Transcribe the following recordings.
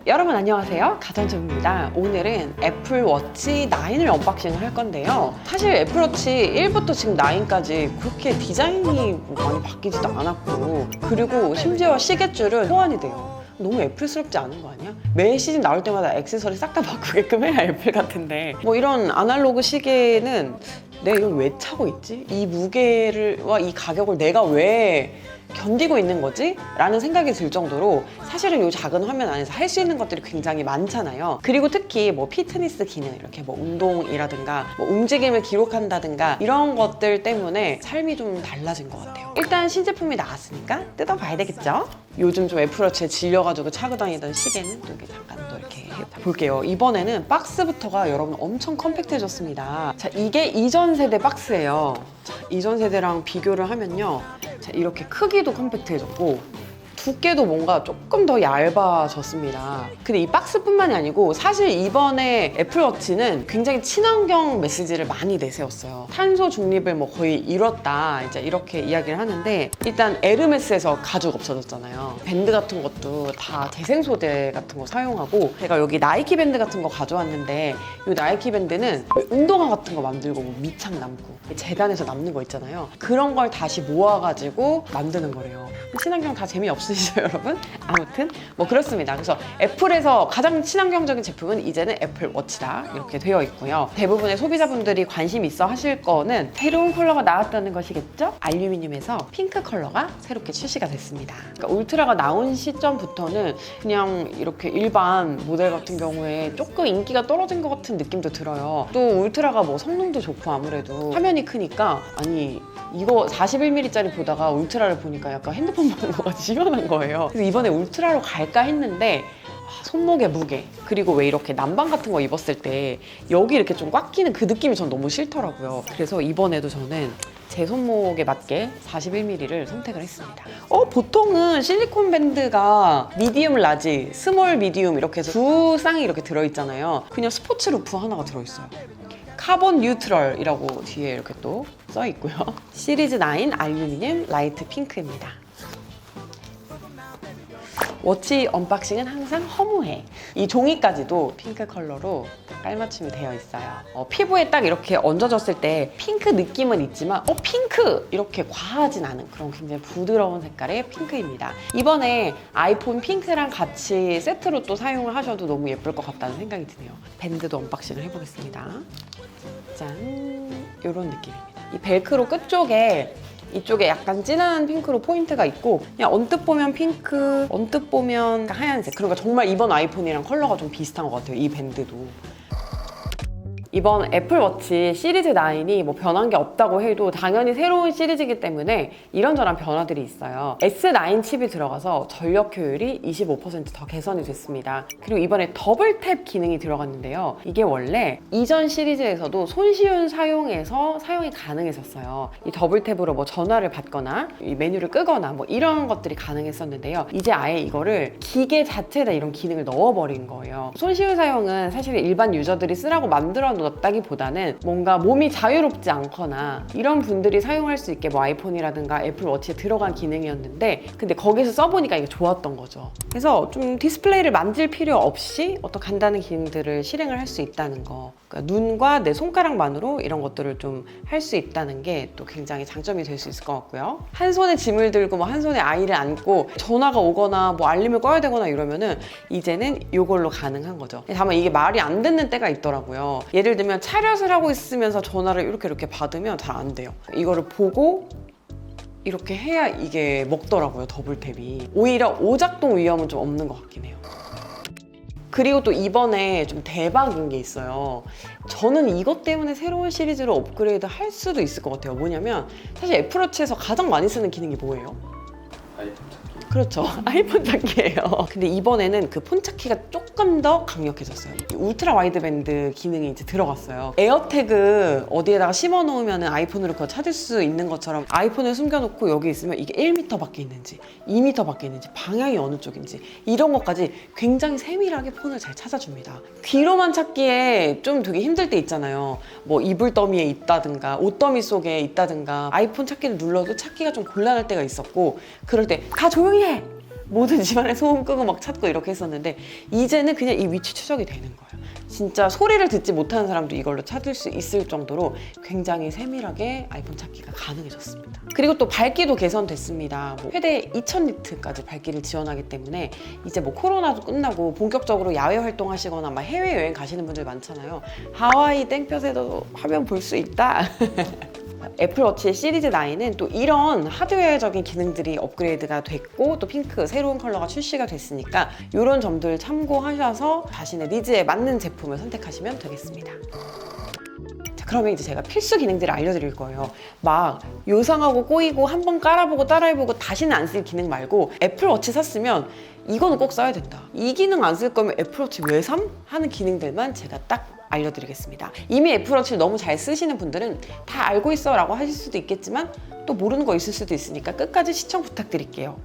여러분 안녕하세요, 가전점입니다. 오늘은 애플워치 9을 언박싱을 할 건데요. 사실 애플워치 1부터 지금 9까지 그렇게 디자인이 많이 바뀌지도 않았고, 그리고 심지어 시계줄은 호환이 돼요. 너무 애플스럽지 않은 거 아니야? 매 시즌 나올 때마다 액세서리 싹 다 바꾸게끔 해야 애플 같은데, 뭐 이런 아날로그 시계는 내가 이걸 왜 차고 있지? 이 무게와 이 가격을 내가 왜 견디고 있는 거지? 라는 생각이 들 정도로 사실은 이 작은 화면 안에서 할 수 있는 것들이 굉장히 많잖아요. 그리고 특히 뭐 피트니스 기능, 이렇게 뭐 운동이라든가 뭐 움직임을 기록한다든가 이런 것들 때문에 삶이 좀 달라진 것 같아요. 일단 신제품이 나왔으니까 뜯어봐야 되겠죠? 요즘 좀 애플워치에 질려가지고 차고 다니던 시계는 또 이렇게 잠깐 또 이렇게 볼게요. 이번에는 박스부터가 여러분 엄청 컴팩트해졌습니다. 자, 이게 이전 세대 박스예요. 자, 이전 세대랑 비교를 하면요, 자, 이렇게 크기도 컴팩트해졌고 두께도 뭔가 조금 더 얇아졌습니다. 근데 이 박스뿐만이 아니고 사실 이번에 애플워치는 굉장히 친환경 메시지를 많이 내세웠어요. 탄소 중립을 뭐 거의 이뤘다, 이제 이렇게 이야기를 하는데, 일단 에르메스에서 가죽 없어졌잖아요. 밴드 같은 것도 다 재생 소재 같은 거 사용하고, 제가 여기 나이키 밴드 같은 거 가져왔는데, 이 나이키 밴드는 운동화 같은 거 만들고 뭐 밑창 남고 재단에서 남는 거 있잖아요. 그런 걸 다시 모아가지고 만드는 거래요. 친환경 다 재미없으시죠 여러분? 아무튼 뭐 그렇습니다. 그래서 애플에서 가장 친환경적인 제품은 이제는 애플워치다, 이렇게 되어 있고요. 대부분의 소비자분들이 관심 있어 하실 거는 새로운 컬러가 나왔다는 것이겠죠? 알루미늄에서 핑크 컬러가 새롭게 출시가 됐습니다. 그러니까 울트라가 나온 시점부터는 그냥 이렇게 일반 모델 같은 경우에 조금 인기가 떨어진 것 같은 느낌도 들어요. 또 울트라가 뭐 성능도 좋고 아무래도 화면이 크니까, 아니 이거 41mm짜리 보다가 울트라를 보니까 약간 핸드폰 보는 것 같이 시원한 거예요. 그래서 이번에 울트라로 갈까 했는데, 손목의 무게, 그리고 왜 이렇게 남방 같은 거 입었을 때 여기 이렇게 좀 꽉 끼는 그 느낌이 전 너무 싫더라고요. 그래서 이번에도 저는 제 손목에 맞게 41mm를 선택을 했습니다. 보통은 실리콘 밴드가 미디움 라지, 스몰 미디움 이렇게 해서 두 쌍이 이렇게 들어있잖아요. 그냥 스포츠 루프 하나가 들어있어요. 카본 뉴트럴이라고 뒤에 이렇게 또 써 있고요. 시리즈 9 알루미늄 라이트 핑크입니다. 워치 언박싱은 항상 허무해. 이 종이까지도 핑크 컬러로 깔맞춤이 되어 있어요. 피부에 딱 이렇게 얹어졌을 때 핑크 느낌은 있지만 핑크! 이렇게 과하진 않은 그런 굉장히 부드러운 색깔의 핑크입니다. 이번에 아이폰 핑크랑 같이 세트로 또 사용을 하셔도 너무 예쁠 것 같다는 생각이 드네요. 밴드도 언박싱을 해보겠습니다. 짠! 이런 느낌입니다. 이 벨크로 끝쪽에 이쪽에 약간 진한 핑크로 포인트가 있고, 그냥 언뜻 보면 핑크, 언뜻 보면 하얀색. 그러니까 정말 이번 아이폰이랑 컬러가 좀 비슷한 것 같아요, 이 밴드도. 이번 애플워치 시리즈 9이 뭐 변한 게 없다고 해도 당연히 새로운 시리즈이기 때문에 이런저런 변화들이 있어요. S9 칩이 들어가서 전력 효율이 25% 더 개선이 됐습니다. 그리고 이번에 더블 탭 기능이 들어갔는데요. 이게 원래 이전 시리즈에서도 손쉬운 사용에서 사용이 가능했었어요. 이 더블 탭으로 뭐 전화를 받거나 이 메뉴를 끄거나 뭐 이런 것들이 가능했었는데요. 이제 아예 이거를 기계 자체에다 이런 기능을 넣어버린 거예요. 손쉬운 사용은 사실 일반 유저들이 쓰라고 만들어 놓았다기보다는 뭔가 몸이 자유롭지 않거나 이런 분들이 사용할 수 있게 뭐 아이폰이라든가 애플워치에 들어간 기능이었는데, 근데 거기서 써보니까 이게 좋았던 거죠. 그래서 좀 디스플레이를 만질 필요 없이 어떤 간단한 기능들을 실행을 할 수 있다는 거, 그러니까 눈과 내 손가락만으로 이런 것들을 좀 할 수 있다는 게 또 굉장히 장점이 될 수 있을 것 같고요. 한 손에 짐을 들고 뭐 한 손에 아이를 안고 전화가 오거나 뭐 알림을 꺼야 되거나 이러면은 이제는 이걸로 가능한 거죠. 다만 이게 말이 안 듣는 때가 있더라고요. 예를 들면 차렷을 하고 있으면서 전화를 이렇게 받으면 잘 안 돼요. 이거를 보고 이렇게 해야 이게 먹더라고요, 더블탭이. 오히려 오작동 위험은 좀 없는 것 같긴 해요. 그리고 또 이번에 좀 대박인 게 있어요. 저는 이것 때문에 새로운 시리즈로 업그레이드 할 수도 있을 것 같아요. 뭐냐면 사실 애플워치에서 가장 많이 쓰는 기능이 뭐예요? 아이폰 찾기. 그렇죠. 아이폰 찾기예요. 근데 이번에는 그 폰 찾기가 조금 더 강력해졌어요. 울트라 와이드밴드 기능이 이제 들어갔어요. 에어태그 어디에다가 심어 놓으면 아이폰으로 그거 찾을 수 있는 것처럼 아이폰을 숨겨놓고 여기 있으면 이게 1m 밖에 있는지 2m 밖에 있는지 방향이 어느 쪽인지 이런 것까지 굉장히 세밀하게 폰을 잘 찾아줍니다. 귀로만 찾기에 좀 되게 힘들 때 있잖아요. 뭐 이불 더미에 있다든가 옷더미 속에 있다든가 아이폰 찾기를 눌러도 찾기가 좀 곤란할 때가 있었고, 그럴 때 다 조용히 해! 모든 집안에 소음 끄고 막 찾고 이렇게 했었는데 이제는 그냥 이 위치 추적이 되는 거예요. 진짜 소리를 듣지 못하는 사람도 이걸로 찾을 수 있을 정도로 굉장히 세밀하게 아이폰 찾기가 가능해졌습니다. 그리고 또 밝기도 개선됐습니다. 뭐 최대 2000니트까지 밝기를 지원하기 때문에 이제 뭐 코로나도 끝나고 본격적으로 야외 활동하시거나 막 해외여행 가시는 분들 많잖아요. 하와이 땡볕에도 화면 볼 수 있다. 애플워치 시리즈 9은 또 이런 하드웨어적인 기능들이 업그레이드가 됐고 또 핑크 새로운 컬러가 출시가 됐으니까 이런 점들 참고하셔서 자신의 니즈에 맞는 제품을 선택하시면 되겠습니다. 자, 그러면 이제 제가 필수 기능들을 알려드릴 거예요. 막 요상하고 꼬이고 한번 깔아보고 따라해보고 다시는 안 쓸 기능 말고 애플워치 샀으면 이거는 꼭 써야 된다. 이 기능 안 쓸 거면 애플워치 왜 삼? 하는 기능들만 제가 딱 알려드리겠습니다. 이미 애플워치를 너무 잘 쓰시는 분들은 다 알고 있어 라고 하실 수도 있겠지만 또 모르는 거 있을 수도 있으니까 끝까지 시청 부탁드릴게요.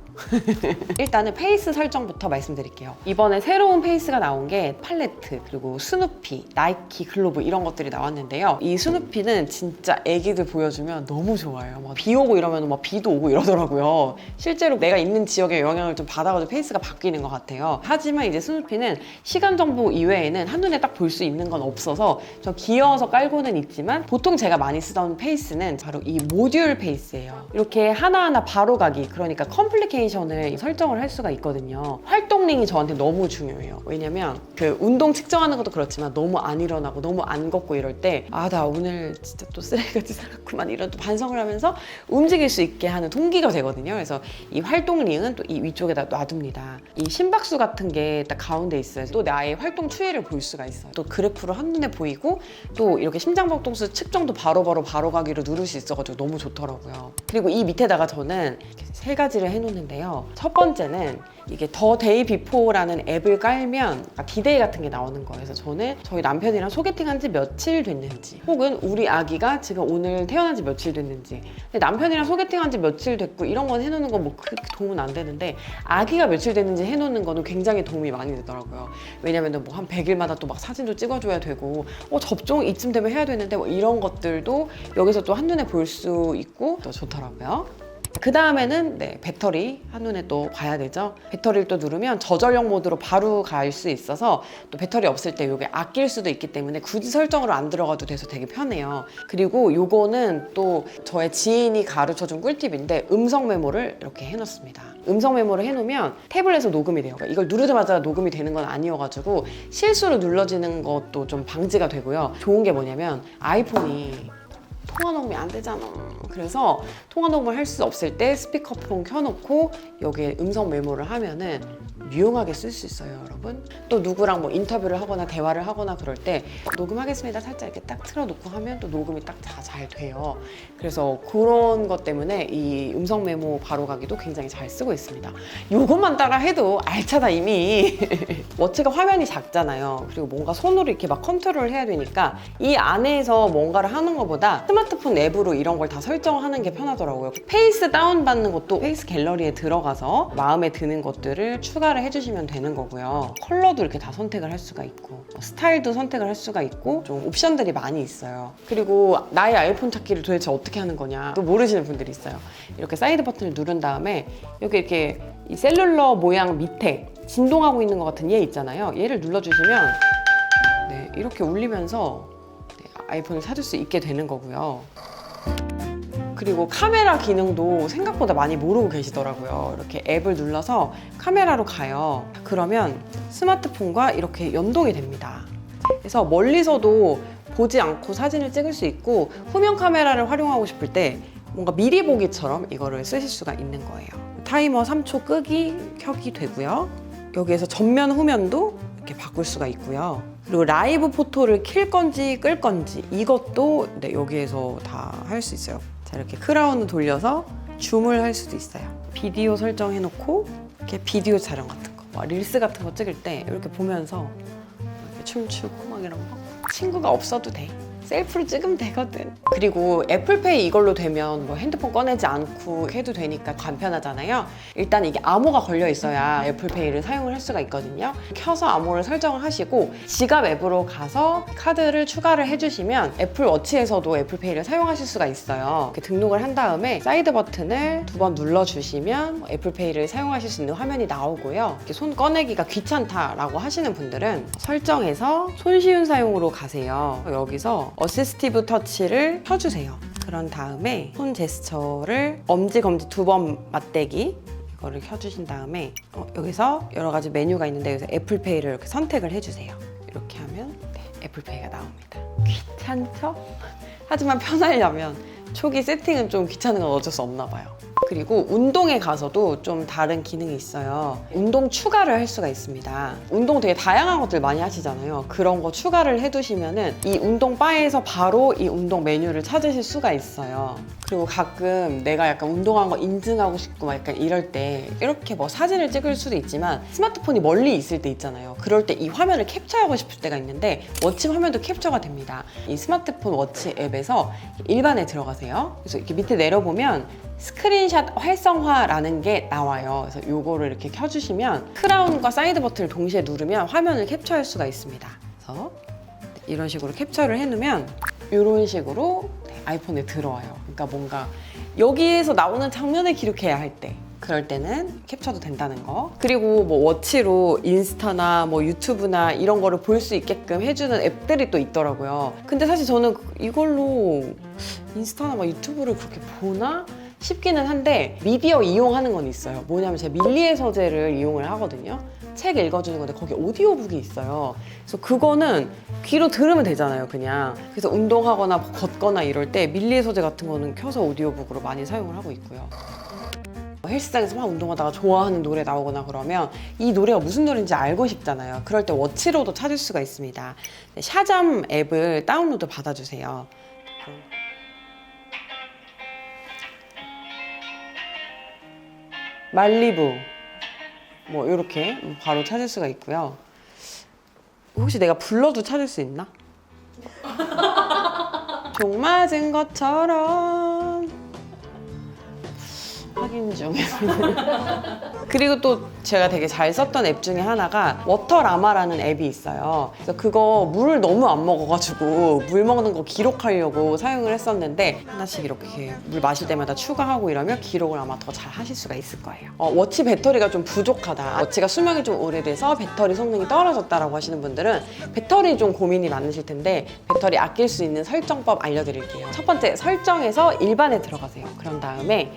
일단은 페이스 설정부터 말씀드릴게요. 이번에 새로운 페이스가 나온 게 팔레트, 그리고 스누피, 나이키 글로브 이런 것들이 나왔는데요. 이 스누피는 진짜 애기들 보여주면 너무 좋아요. 막 비 오고 이러면 막 비도 오고 이러더라고요. 실제로 내가 있는 지역에 영향을 좀 받아가지고 페이스가 바뀌는 것 같아요. 하지만 이제 스누피는 시간 정보 이외에는 한눈에 딱 볼 수 있는 건 없어서 좀 귀여워서 깔고는 있지만 보통 제가 많이 쓰던 페이스는 바로 이 모듈 페이스예요. 이렇게 하나하나 바로 가기, 그러니까 컴플리케이션을 설정을 할 수가 있거든요. 활동링이 저한테 너무 중요해요. 왜냐면 그 운동 측정하는 것도 그렇지만 너무 안 일어나고 너무 안 걷고 이럴 때 아, 나 오늘 진짜 또 쓰레기같이 살았구만 이런 또 반성을 하면서 움직일 수 있게 하는 동기가 되거든요. 그래서 이 활동링은 또 이 위쪽에다 놔둡니다. 이 심박수 같은 게 딱 가운데 있어요. 또 나의 활동 추이를 볼 수가 있어요. 또 그래프로 한눈에 보이고 또 이렇게 심장박동수 측정도 바로바로 바로 가기로 누를 수 있어가지고 너무 좋더라고요. 그리고 이 밑에다가 저는 이렇게 세 가지를 해놓는데요. 첫 번째는 이게 더 데이 비포라는 앱을 깔면 디데이 같은 게 나오는 거예요. 그래서 저는 저희 남편이랑 소개팅한 지 며칠 됐는지 혹은 우리 아기가 지금 오늘 태어난 지 며칠 됐는지, 근데 남편이랑 소개팅한 지 며칠 됐고 이런 건 해놓는 건 뭐 그렇게 도움은 안 되는데 아기가 며칠 됐는지 해놓는 거는 굉장히 도움이 많이 되더라고요. 왜냐면 뭐 한 100일마다 또 막 사진도 찍어줘야 되고 접종 이쯤 되면 해야 되는데 뭐 이런 것들도 여기서 또 한눈에 볼 수 있고 또 좋더라고요. 그 다음에는 배터리 한눈에 또 봐야 되죠. 배터리를 또 누르면 저전력 모드로 바로 갈 수 있어서 또 배터리 없을 때 이게 아낄 수도 있기 때문에 굳이 설정으로 안 들어가도 돼서 되게 편해요. 그리고 요거는 또 저의 지인이 가르쳐준 꿀팁인데 음성 메모를 이렇게 해놨습니다. 음성 메모를 해놓으면 태블릿에서 녹음이 돼요. 그러니까 이걸 누르자마자 녹음이 되는 건 아니어가지고 실수로 눌러지는 것도 좀 방지가 되고요. 좋은 게 뭐냐면 아이폰이 통화 녹음이 안 되잖아. 그래서 통화 녹음을 할 수 없을 때 스피커폰 켜놓고 여기에 음성 메모를 하면은 유용하게 쓸 수 있어요, 여러분. 또 누구랑 뭐 인터뷰를 하거나 대화를 하거나 그럴 때 녹음하겠습니다 살짝 이렇게 딱 틀어놓고 하면 또 녹음이 딱 잘 돼요. 그래서 그런 것 때문에 이 음성 메모 바로 가기도 굉장히 잘 쓰고 있습니다. 요것만 따라 해도 알차다 이미. 워치가 화면이 작잖아요. 그리고 뭔가 손으로 이렇게 막 컨트롤을 해야 되니까 이 안에서 뭔가를 하는 것보다 스마트폰 앱으로 이런 걸 다 설정하는 게 편하더라고요. 페이스 다운받는 것도 페이스 갤러리에 들어가서 마음에 드는 것들을 추가를 해주시면 되는 거고요. 컬러도 이렇게 다 선택을 할 수가 있고 스타일도 선택을 할 수가 있고 좀 옵션들이 많이 있어요. 그리고 나의 아이폰 찾기를 도대체 어떻게 하는 거냐 또 모르시는 분들이 있어요. 이렇게 사이드 버튼을 누른 다음에 여기 이렇게 이 셀룰러 모양 밑에 진동하고 있는 것 같은 얘 있잖아요. 얘를 눌러주시면 이렇게 울리면서 아이폰을 찾을 수 있게 되는 거고요. 그리고 카메라 기능도 생각보다 많이 모르고 계시더라고요. 이렇게 앱을 눌러서 카메라로 가요. 그러면 스마트폰과 이렇게 연동이 됩니다. 그래서 멀리서도 보지 않고 사진을 찍을 수 있고 후면 카메라를 활용하고 싶을 때 뭔가 미리 보기처럼 이거를 쓰실 수가 있는 거예요. 타이머 3초 끄기, 켜기 되고요. 여기에서 전면 후면도 이렇게 바꿀 수가 있고요. 그리고 라이브 포토를 킬 건지 끌 건지 이것도 여기에서 다 할 수 있어요. 자, 이렇게 크라운을 돌려서 줌을 할 수도 있어요. 비디오 설정해놓고 이렇게 비디오 촬영 같은 거, 릴스 같은 거 찍을 때 이렇게 보면서 이렇게 춤추고 막 이런 거. 친구가 없어도 돼. 셀프로 찍으면 되거든. 그리고 애플페이 이걸로 되면 뭐 핸드폰 꺼내지 않고 해도 되니까 간편하잖아요. 일단 이게 암호가 걸려 있어야 애플페이를 사용을 할 수가 있거든요. 켜서 암호를 설정을 하시고 지갑 앱으로 가서 카드를 추가를 해주시면 애플워치에서도 애플페이를 사용하실 수가 있어요. 이렇게 등록을 한 다음에 사이드 버튼을 2번 눌러주시면 애플페이를 사용하실 수 있는 화면이 나오고요. 이렇게 손 꺼내기가 귀찮다라고 하시는 분들은 설정에서 손쉬운 사용으로 가세요. 여기서 어시스티브 터치를 켜주세요. 그런 다음에 손 제스처를 엄지, 검지 2번 맞대기 이거를 켜주신 다음에 여기서 여러 가지 메뉴가 있는데 여기서 애플페이를 이렇게 선택을 해주세요. 이렇게 하면 애플페이가 나옵니다. 귀찮죠? 하지만 편하려면 초기 세팅은 좀 귀찮은 건 어쩔 수 없나 봐요. 그리고 운동에 가서도 좀 다른 기능이 있어요. 운동 추가를 할 수가 있습니다. 운동 되게 다양한 것들 많이 하시잖아요. 그런 거 추가를 해두시면은 이 운동 바에서 바로 이 운동 메뉴를 찾으실 수가 있어요. 그리고 가끔 내가 약간 운동한 거 인증하고 싶고 막 약간 이럴 때 이렇게 뭐 사진을 찍을 수도 있지만 스마트폰이 멀리 있을 때 있잖아요. 그럴 때 이 화면을 캡처하고 싶을 때가 있는데 워치 화면도 캡처가 됩니다. 이 스마트폰 워치 앱에서 일반에 들어가세요. 그래서 이렇게 밑에 내려보면 스크린샷 활성화라는 게 나와요. 그래서 이거를 이렇게 켜주시면 크라운과 사이드 버튼을 동시에 누르면 화면을 캡처할 수가 있습니다. 그래서 이런 식으로 캡처를 해놓으면 이런 식으로 아이폰에 들어와요. 그러니까 뭔가 여기에서 나오는 장면을 기록해야 할 때 그럴 때는 캡처도 된다는 거. 그리고 뭐 워치로 인스타나 뭐 유튜브나 이런 거를 볼 수 있게끔 해주는 앱들이 또 있더라고요. 근데 사실 저는 이걸로 인스타나 막 유튜브를 그렇게 보나 싶기는 한데 미디어 이용하는 건 있어요. 뭐냐면 제가 밀리의 서재를 이용을 하거든요. 책 읽어주는 건데 거기 오디오북이 있어요. 그래서 그거는 귀로 들으면 되잖아요, 그냥. 그래서 운동하거나 걷거나 이럴 때 밀리의 서재 같은 거는 켜서 오디오북으로 많이 사용을 하고 있고요. 헬스장에서 막 운동하다가 좋아하는 노래 나오거나 그러면 이 노래가 무슨 노래인지 알고 싶잖아요. 그럴 때 워치로도 찾을 수가 있습니다. 샤잠 앱을 다운로드 받아주세요. 말리부 뭐 이렇게 바로 찾을 수가 있고요. 혹시 내가 불러도 찾을 수 있나? 종 맞은 것처럼 확인 중. 그리고 또 제가 되게 잘 썼던 앱 중에 하나가 워터라마라는 앱이 있어요. 그래서 그거 물을 너무 안 먹어가지고 물 먹는 거 기록하려고 사용을 했었는데 하나씩 이렇게 물 마실 때마다 추가하고 이러면 기록을 아마 더 잘 하실 수가 있을 거예요. 워치 배터리가 좀 부족하다. 워치가 수명이 좀 오래돼서 배터리 성능이 떨어졌다라고 하시는 분들은 배터리 좀 고민이 많으실 텐데 배터리 아낄 수 있는 설정법 알려드릴게요. 첫 번째, 설정에서 일반에 들어가세요. 그런 다음에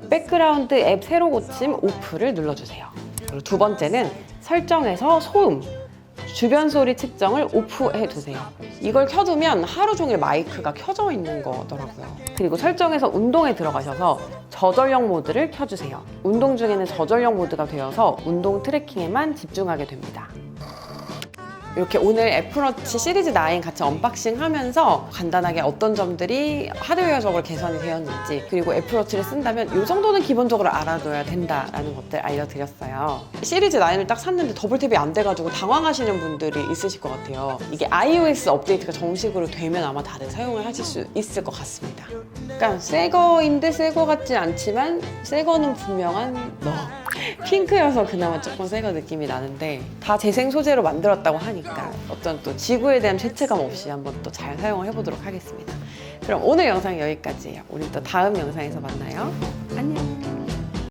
백그라운드 앱 새로 고침 오프를 눌러주세요. 그리고 두 번째는 설정에서 소음, 주변 소리 측정을 오프해 두세요. 이걸 켜두면 하루 종일 마이크가 켜져 있는 거더라고요. 그리고 설정에서 운동에 들어가셔서 저전력 모드를 켜주세요. 운동 중에는 저전력 모드가 되어서 운동 트래킹에만 집중하게 됩니다. 이렇게 오늘 애플워치 시리즈 9 같이 언박싱 하면서 간단하게 어떤 점들이 하드웨어적으로 개선이 되었는지 그리고 애플워치를 쓴다면 이 정도는 기본적으로 알아둬야 된다라는 것들 알려드렸어요. 시리즈 9을 딱 샀는데 더블탭이 안 돼가지고 당황하시는 분들이 있으실 것 같아요. 이게 iOS 업데이트가 정식으로 되면 아마 다들 사용을 하실 수 있을 것 같습니다. 그러니까 새 거인데 새 거 같진 않지만 새 거는 분명한 핑크여서 그나마 조금 새 거 느낌이 나는데 다 재생 소재로 만들었다고 하니까 어떤 또 지구에 대한 죄책감 없이 한번 또 잘 사용을 해보도록 하겠습니다. 그럼 오늘 영상 여기까지예요. 우리 또 다음 영상에서 만나요. 안녕.